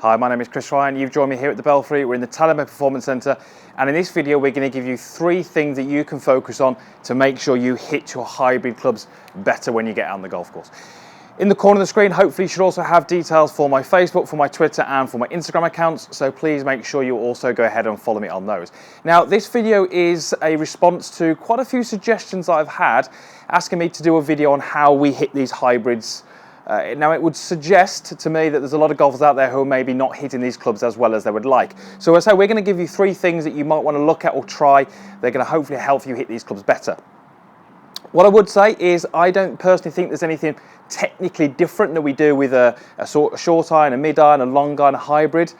Hi, my name is Chris Ryan. You've joined me here at the Belfry. We're in the Talent Performance Centre, and in this video we're going to give you 3 things that you can focus on to make sure you hit your hybrid clubs better when you get out on the golf course. In the corner of the screen, hopefully you should also have details for my Facebook, for my Twitter and for my Instagram accounts, so please make sure you also go ahead and follow me on those. Now, this video is a response to quite a few suggestions I've had asking me to do a video on how we hit these hybrids. Now, it would suggest to me that there's a lot of golfers out there who are maybe not hitting these clubs as well as they would like. So as I say, we're going to give you 3 things that you might want to look at or try. They're going to hopefully help you hit these clubs better. What I would say is I don't personally think there's anything technically different that we do with a short iron, a mid iron, a long iron, a hybrid.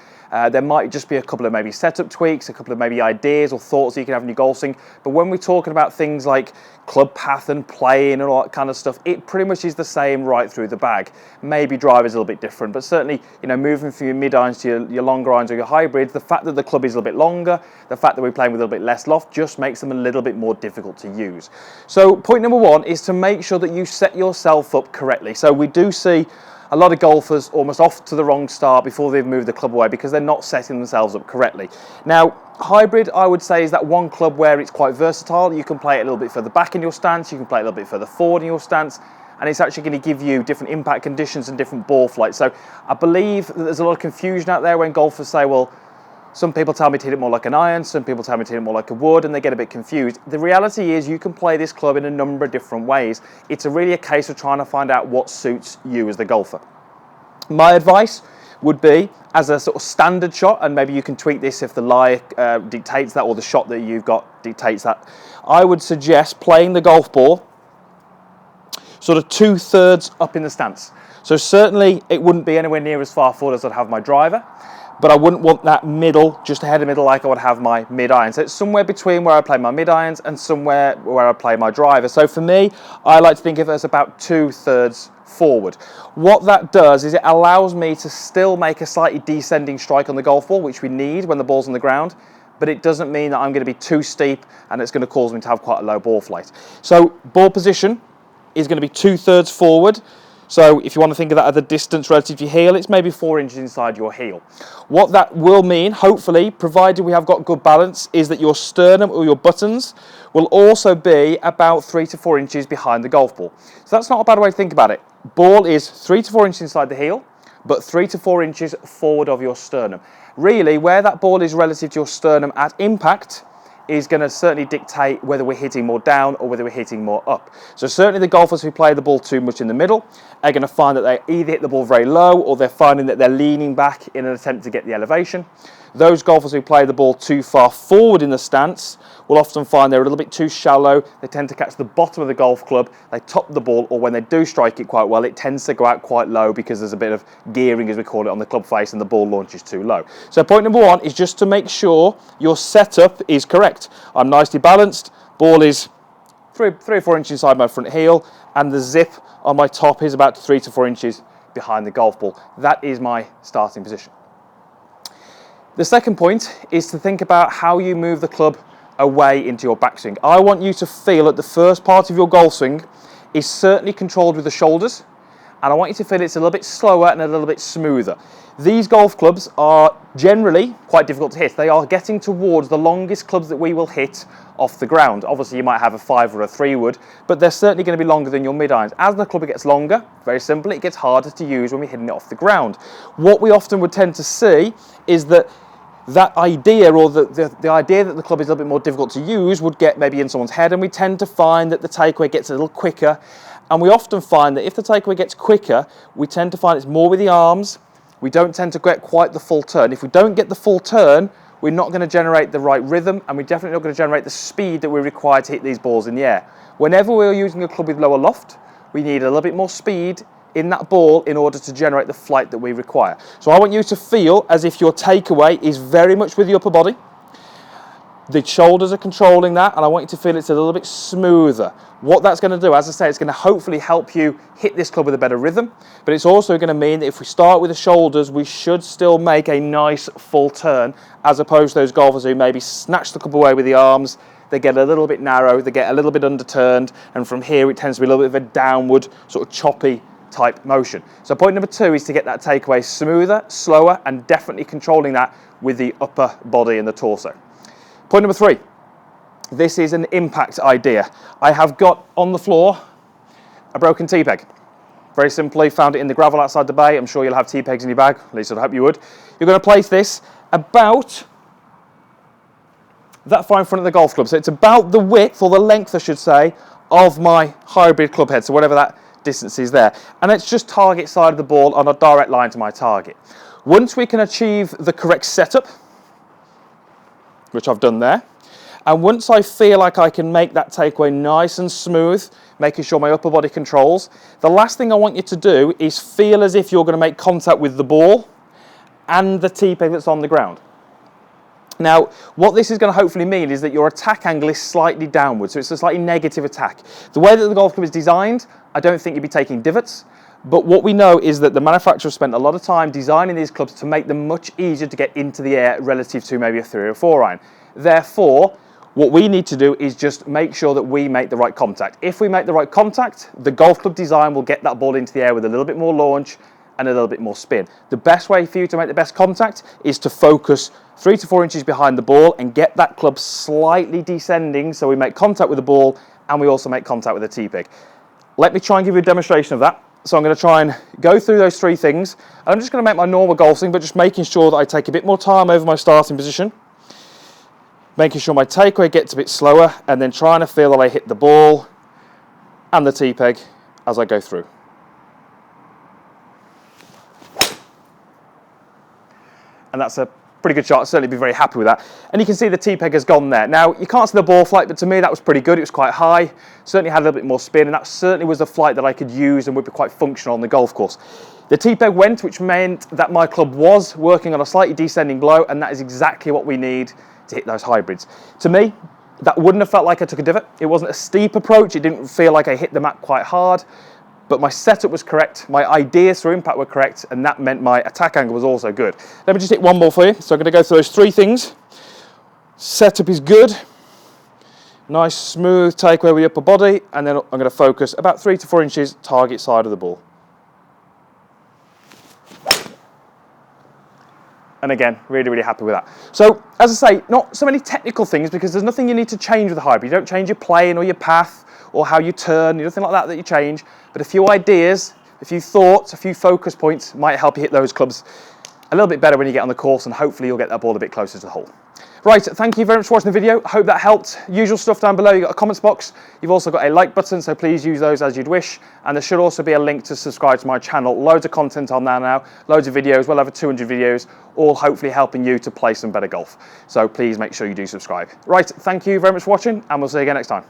There might just be a couple of maybe setup tweaks, a couple of maybe ideas or thoughts that you can have in your golf swing. But when we're talking about things like club path and playing and all that kind of stuff, it pretty much is the same right through the bag. Maybe drive is a little bit different, but certainly, you know, moving from your mid irons to your longer irons or your hybrids, the fact that the club is a little bit longer, the fact that we're playing with a little bit less loft just makes them a little bit more difficult to use. So point number 1 is to make sure that you set yourself up correctly. So we do see a lot of golfers almost off to the wrong start before they've moved the club away because they're not setting themselves up correctly. Now, hybrid, I would say, is that one club where it's quite versatile. You can play it a little bit further back in your stance, you can play it a little bit further forward in your stance, and it's actually going to give you different impact conditions and different ball flights. So I believe that there's a lot of confusion out there when golfers say, well, some people tell me to hit it more like an iron, some people tell me to hit it more like a wood, and they get a bit confused. The reality is you can play this club in a number of different ways. It's really a case of trying to find out what suits you as the golfer. My advice would be, as a sort of standard shot, and maybe you can tweak this if the lie dictates that or the shot that you've got dictates that, I would suggest playing the golf ball sort of 2/3 up in the stance. So certainly it wouldn't be anywhere near as far forward as I'd have my driver, but I wouldn't want that middle, just ahead of middle like I would have my mid iron. So it's somewhere between where I play my mid irons and somewhere where I play my driver. So for me, I like to think of it as about 2/3 forward. What that does is it allows me to still make a slightly descending strike on the golf ball, which we need when the ball's on the ground, but it doesn't mean that I'm going to be too steep and it's going to cause me to have quite a low ball flight. So ball position is going to be 2/3 forward. So if you want to think of that as the distance relative to your heel, it's maybe 4 inches inside your heel. What that will mean, hopefully, provided we have got good balance, is that your sternum or your buttons will also be about 3 to 4 inches behind the golf ball. So that's not a bad way to think about it. Ball is 3 to 4 inches inside the heel, but 3 to 4 inches forward of your sternum. Really, where that ball is relative to your sternum at impact is going to certainly dictate whether we're hitting more down or whether we're hitting more up. So certainly the golfers who play the ball too much in the middle are going to find that they either hit the ball very low or they're finding that they're leaning back in an attempt to get the elevation. Those golfers who play the ball too far forward in the stance will often find they're a little bit too shallow. They tend to catch the bottom of the golf club, they top the ball, or when they do strike it quite well, it tends to go out quite low because there's a bit of gearing, as we call it, on the club face and the ball launches too low. So point number 1 is just to make sure your setup is correct. I'm nicely balanced, ball is 3 or 4 inches inside my front heel, and the zip on my top is about 3 to 4 inches behind the golf ball. That is my starting position. The second point is to think about how you move the club away into your backswing. I want you to feel that the first part of your golf swing is certainly controlled with the shoulders, and I want you to feel it's a little bit slower and a little bit smoother. These golf clubs are generally quite difficult to hit. They are getting towards the longest clubs that we will hit off the ground. Obviously you might have a 5 or a 3 wood, but they're certainly going to be longer than your mid irons. As the club gets longer, very simply, it gets harder to use when we're hitting it off the ground. What we often would tend to see is that idea, or the idea that the club is a little bit more difficult to use, would get maybe in someone's head, and we tend to find that the takeaway gets a little quicker. And we often find that if the takeaway gets quicker, we tend to find it's more with the arms. We don't tend to get quite the full turn. If we don't get the full turn, we're not going to generate the right rhythm, and we're definitely not going to generate the speed that we require to hit these balls in the air. Whenever we're using a club with lower loft, we need a little bit more speed in that ball in order to generate the flight that we require. So I want you to feel as if your takeaway is very much with the upper body. The shoulders are controlling that, and I want you to feel it's a little bit smoother. What that's going to do, as I say, it's going to hopefully help you hit this club with a better rhythm, but it's also going to mean that if we start with the shoulders, we should still make a nice full turn, as opposed to those golfers who maybe snatch the club away with the arms, they get a little bit narrow, they get a little bit underturned, and from here it tends to be a little bit of a downward, sort of choppy type motion. So point number 2 is to get that takeaway smoother, slower, and definitely controlling that with the upper body and the torso. Point number 3, this is an impact idea. I have got on the floor a broken T-peg. Very simply, found it in the gravel outside the bay. I'm sure you'll have T-pegs in your bag, at least I'd hope you would. You're going to place this about that far in front of the golf club. So it's about the width, or the length I should say, of my hybrid club head, so whatever that distance is there. And it's just target side of the ball on a direct line to my target. Once we can achieve the correct setup, which I've done there, and once I feel like I can make that takeaway nice and smooth, making sure my upper body controls, the last thing I want you to do is feel as if you're going to make contact with the ball and the T-peg that's on the ground. Now, what this is going to hopefully mean is that your attack angle is slightly downward, so it's a slightly negative attack. The way that the golf club is designed, I don't think you'd be taking divots, but what we know is that the manufacturer spent a lot of time designing these clubs to make them much easier to get into the air relative to maybe a 3 or 4 iron. Therefore, what we need to do is just make sure that we make the right contact. If we make the right contact, the golf club design will get that ball into the air with a little bit more launch and a little bit more spin. The best way for you to make the best contact is to focus 3 to 4 inches behind the ball and get that club slightly descending, so we make contact with the ball and we also make contact with the T-peg. Let me try and give you a demonstration of that. So I'm going to try and go through those 3 things. I'm just going to make my normal golf swing, but just making sure that I take a bit more time over my starting position, making sure my takeaway gets a bit slower, and then trying to feel that I hit the ball and the T-peg as I go through. And that's a pretty good shot. I'd certainly be very happy with that. And you can see the T-peg has gone there. Now, you can't see the ball flight, but to me that was pretty good. It was quite high, certainly had a little bit more spin, and that certainly was a flight that I could use and would be quite functional on the golf course. The T-peg went, which meant that my club was working on a slightly descending blow, and that is exactly what we need to hit those hybrids. To me, that wouldn't have felt like I took a divot. It wasn't a steep approach. It didn't feel like I hit the mat quite hard, but my setup was correct. My ideas for impact were correct, and that meant my attack angle was also good. Let me just hit one more for you. So I'm going to go through those 3 things. Setup is good. Nice smooth takeaway with the upper body, and then I'm going to focus about 3 to 4 inches target side of the ball. And again, really, really happy with that. So, as I say, not so many technical things, because there's nothing you need to change with the hybrid. You don't change your plane or your path or how you turn, nothing like that you change. But a few ideas, a few thoughts, a few focus points might help you hit those clubs a little bit better when you get on the course, and hopefully you'll get that ball a bit closer to the hole. Right, thank you very much for watching the video. I hope that helped. Usual stuff down below. You've got a comments box. You've also got a like button, so please use those as you'd wish. And there should also be a link to subscribe to my channel. Loads of content on there now, loads of videos, well over 200 videos, all hopefully helping you to play some better golf. So please make sure you do subscribe. Right, thank you very much for watching, and we'll see you again next time.